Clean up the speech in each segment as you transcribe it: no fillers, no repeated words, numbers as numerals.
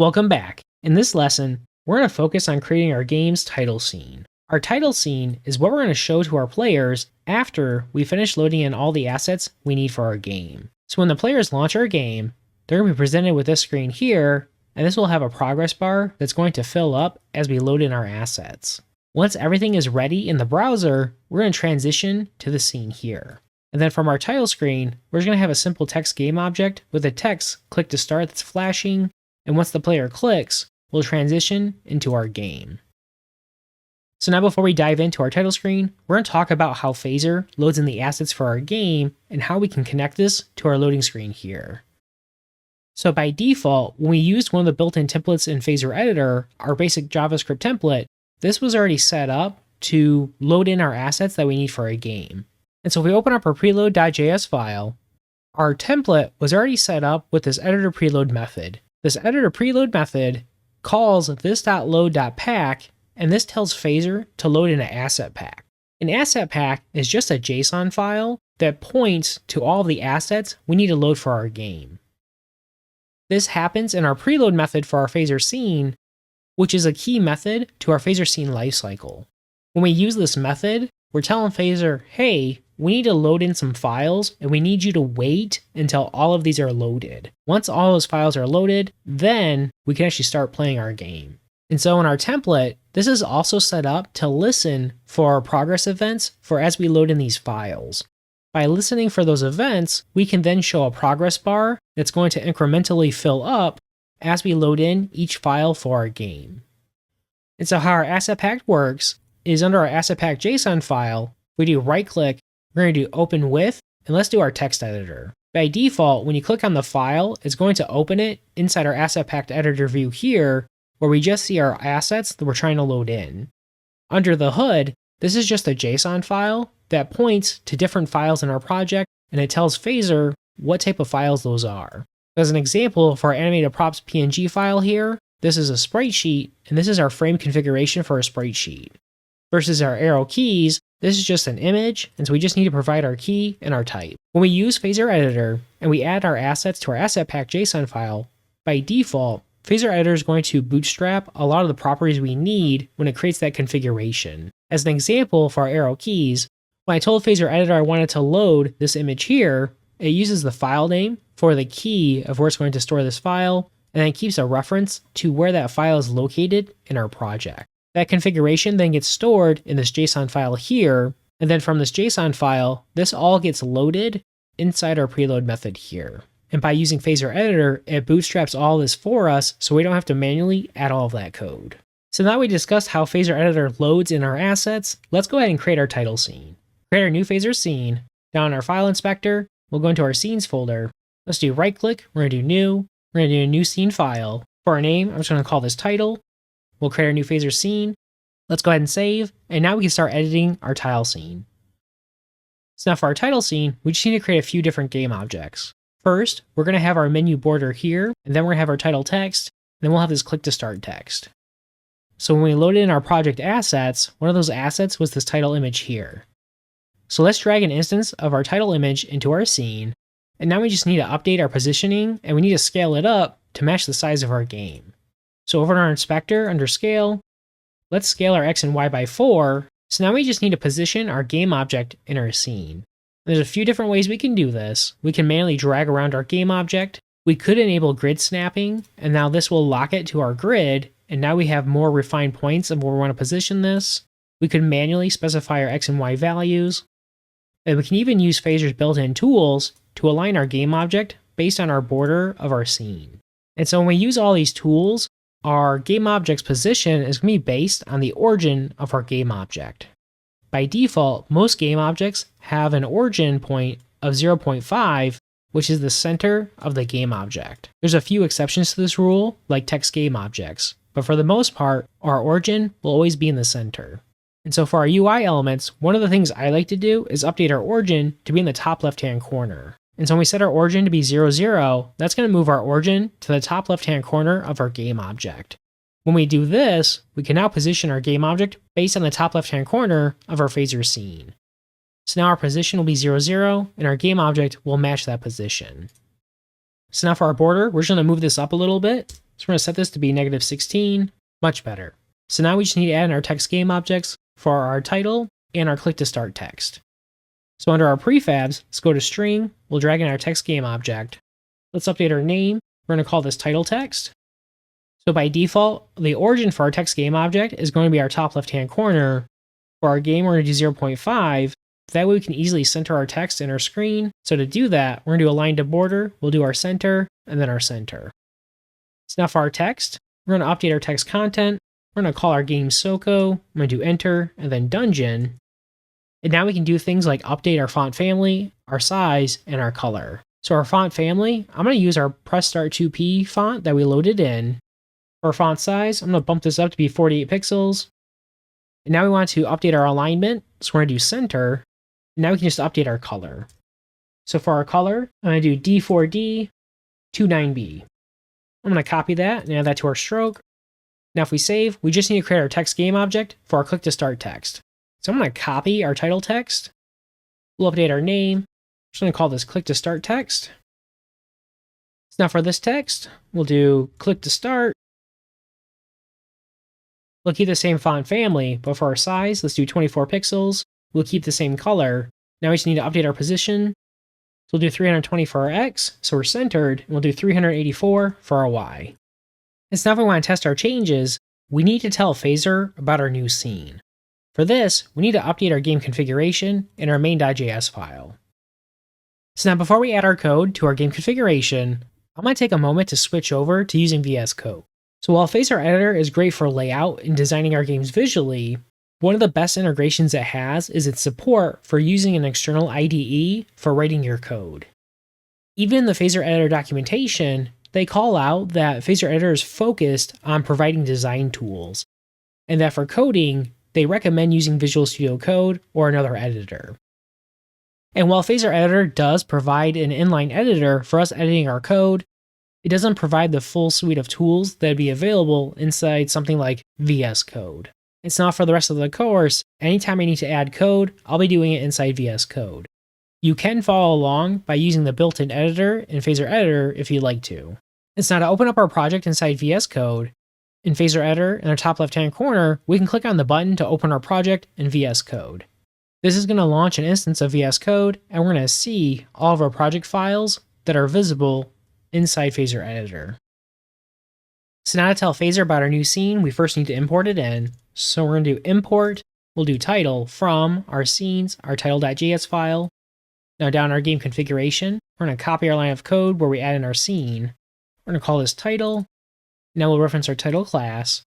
Welcome back. In this lesson, we're going to focus on creating our game's title scene. Our title scene is what we're going to show to our players after we finish loading in all the assets we need for our game. So when the players launch our game, they're going to be presented with this screen here, and this will have a progress bar that's going to fill up as we load in our assets. Once everything is ready in the browser, we're going to transition to the scene here. And then from our title screen, we're just going to have a simple text game object with a text click to start that's flashing, and once the player clicks, we'll transition into our game. So now before we dive into our title screen, we're going to talk about how Phaser loads in the assets for our game and how we can connect this to our loading screen here. So by default, when we used one of the built-in templates in Phaser Editor, our basic JavaScript template, this was already set up to load in our assets that we need for a game. And so if we open up our preload.js file, our template was already set up with this editor preload method. This editor preload method calls this.load.pack, and this tells Phaser to load in an asset pack. An asset pack is just a JSON file that points to all of the assets we need to load for our game. This happens in our preload method for our Phaser scene, which is a key method to our Phaser scene lifecycle. When we use this method, we're telling Phaser, hey, we need to load in some files, and we need you to wait until all of these are loaded. Once all those files are loaded, then we can actually start playing our game. And so in our template, this is also set up to listen for our progress events for as we load in these files. By listening for those events, we can then show a progress bar that's going to incrementally fill up as we load in each file for our game. And so how our asset pack works is under our asset pack JSON file, we do right click, we're going to do open with, and let's do our text editor. By default, when you click on the file, it's going to open it inside our asset pack editor view here, where we just see our assets that we're trying to load in. Under the hood, this is just a JSON file that points to different files in our project, and it tells Phaser what type of files those are. As an example, for our animated props PNG file here, this is a sprite sheet, and this is our frame configuration for a sprite sheet. Versus our arrow keys, this is just an image, and so we just need to provide our key and our type. When we use Phaser Editor, and we add our assets to our asset pack JSON file, by default, Phaser Editor is going to bootstrap a lot of the properties we need when it creates that configuration. As an example for our arrow keys, when I told Phaser Editor I wanted to load this image here, it uses the file name for the key of where it's going to store this file, and then it keeps a reference to where that file is located in our project. That configuration then gets stored in this JSON file here, and then from this JSON file, this all gets loaded inside our preload method here. And by using Phaser Editor, it bootstraps all this for us so we don't have to manually add all of that code. So now we discussed how Phaser Editor loads in our assets, let's go ahead and create our title scene. Create our new Phaser scene. Down in our file inspector, we'll go into our scenes folder. Let's do right click, we're going to do new, we're going to do a new scene file. For our name, I'm just going to call this title. We'll create our new Phaser scene. Let's go ahead and save, and now we can start editing our tile scene. So now for our title scene, we just need to create a few different game objects. First, we're going to have our menu border here, and then we're going to have our title text, and then we'll have this click to start text. So when we loaded in our project assets, one of those assets was this title image here. So let's drag an instance of our title image into our scene, and now we just need to update our positioning, and we need to scale it up to match the size of our game. So over in our inspector, under scale, let's scale our X and Y by 4. So now we just need to position our game object in our scene. There's a few different ways we can do this. We can manually drag around our game object. We could enable grid snapping, and now this will lock it to our grid, and now we have more refined points of where we want to position this. We could manually specify our X and Y values. And we can even use Phaser's built-in tools to align our game object based on our border of our scene. And so when we use all these tools, our game object's position is going to be based on the origin of our game object. By default, most game objects have an origin point of 0.5, which is the center of the game object. There's a few exceptions to this rule, like text game objects, but for the most part, our origin will always be in the center. And so for our UI elements, one of the things I like to do is update our origin to be in the top left-hand corner. And so when we set our origin to be 0, 0, that's going to move our origin to the top left-hand corner of our game object. When we do this, we can now position our game object based on the top left-hand corner of our Phaser scene. So now our position will be 0, 0, and our game object will match that position. So now for our border, we're just going to move this up a little bit. So we're going to set this to be -16, much better. So now we just need to add in our text game objects for our title and our click to start text. So under our prefabs, let's go to string, we'll drag in our text game object. Let's update our name, we're going to call this title text. So by default, the origin for our text game object is going to be our top left-hand corner. For our game, we're going to do 0.5. That way we can easily center our text in our screen. So to do that, we're going to do align to border, we'll do our center, and then our center. So now for our text, we're going to update our text content. We're going to call our game Soko, I'm going to do enter, and then dungeon. And now we can do things like update our font family, our size, and our color. So our font family, I'm going to use our Press Start 2P font that we loaded in. For our font size, I'm going to bump this up to be 48 pixels. And now we want to update our alignment, so we're going to do center. And now we can just update our color. So for our color, I'm going to do D4D 29B. I'm going to copy that and add that to our stroke. Now if we save, we just need to create our text game object for our click to start text. So I'm going to copy our title text. We'll update our name. I'm just going to call this click to start text. So now for this text, we'll do click to start. We'll keep the same font family, but for our size, let's do 24 pixels. We'll keep the same color. Now we just need to update our position. So we'll do 320 for our X, so we're centered, and we'll do 384 for our Y. And so now if we want to test our changes, we need to tell Phaser about our new scene. For this, we need to update our game configuration in our main.js file. So now before we add our code to our game configuration, I'm going to take a moment to switch over to using VS Code. So while Phaser Editor is great for layout and designing our games visually, one of the best integrations it has is its support for using an external IDE for writing your code. Even in the Phaser Editor documentation, they call out that Phaser Editor is focused on providing design tools, and that for coding, they recommend using Visual Studio Code or another editor. And while Phaser Editor does provide an inline editor for us editing our code, it doesn't provide the full suite of tools that would be available inside something like VS Code. It's not for the rest of the course. Anytime I need to add code, I'll be doing it inside VS Code. You can follow along by using the built-in editor in Phaser Editor if you'd like to. And so now to open up our project inside VS Code, in Phaser Editor in the top left-hand corner, we can click on the button to open our project in VS Code. This is going to launch an instance of VS Code, and we're going to see all of our project files that are visible inside Phaser Editor. So now to tell Phaser about our new scene, we first need to import it in. So we're going to do import, we'll do title from our scenes, our title.js file. Now down our game configuration, we're going to copy our line of code where we add in our scene. We're going to call this title. Now we'll reference our title class.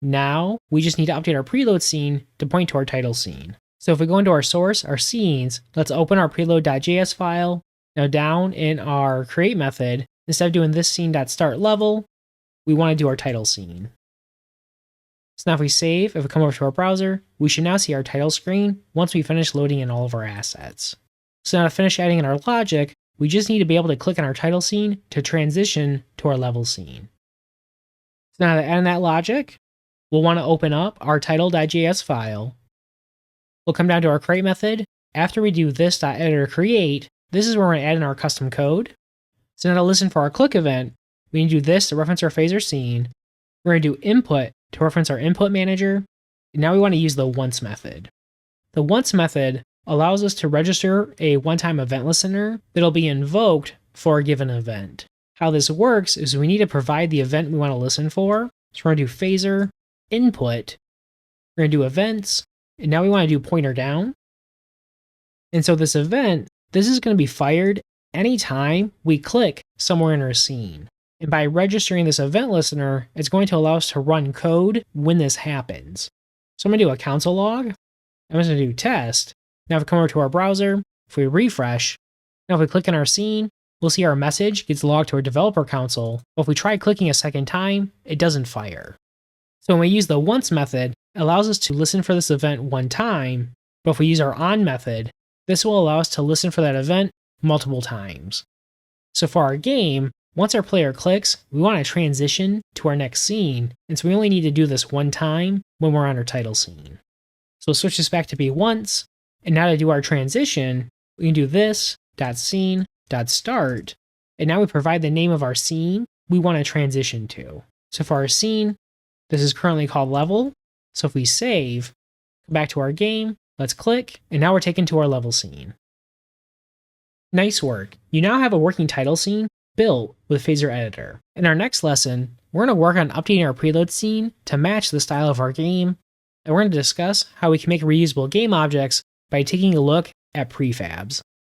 Now we just need to update our preload scene to point to our title scene. So if we go into our source, our scenes, let's open our preload.js file. Now down in our create method, instead of doing this scene.startLevel, we want to do our title scene. So now if we save, if we come over to our browser, we should now see our title screen once we finish loading in all of our assets. So now to finish adding in our logic, we just need to be able to click on our title scene to transition to our level scene. So now to add in that logic, we'll want to open up our title.js file. We'll come down to our create method. After we do this.editorCreate, this is where we're going to add in our custom code. So now to listen for our click event, we need to do this to reference our Phaser scene. We're going to do input to reference our input manager. And now we want to use the once method. The once method allows us to register a one-time event listener that'll be invoked for a given event. How this works is we need to provide the event we want to listen for. So we're going to do Phaser input. We're going to do events. And now we want to do pointer down. And so this event, this is going to be fired anytime we click somewhere in our scene. And by registering this event listener, it's going to allow us to run code when this happens. So I'm going to do a console log. I'm just going to do test. Now if we come over to our browser, if we refresh, now if we click on our scene, we'll see our message gets logged to our developer console. But if we try clicking a second time, it doesn't fire. So when we use the once method, it allows us to listen for this event one time. But if we use our on method, this will allow us to listen for that event multiple times. So for our game, once our player clicks, we want to transition to our next scene, and so we only need to do this one time when we're on our title scene. So we'll switch this back to be once, and now to do our transition, we can do this, .scene, .start, and now we provide the name of our scene we want to transition to. So for our scene, this is currently called level. So if we save, go back to our game, let's click, and now we're taken to our level scene. Nice work. You now have a working title scene built with Phaser Editor. In our next lesson, we're going to work on updating our preload scene to match the style of our game, and we're going to discuss how we can make reusable game objects by taking a look at prefabs.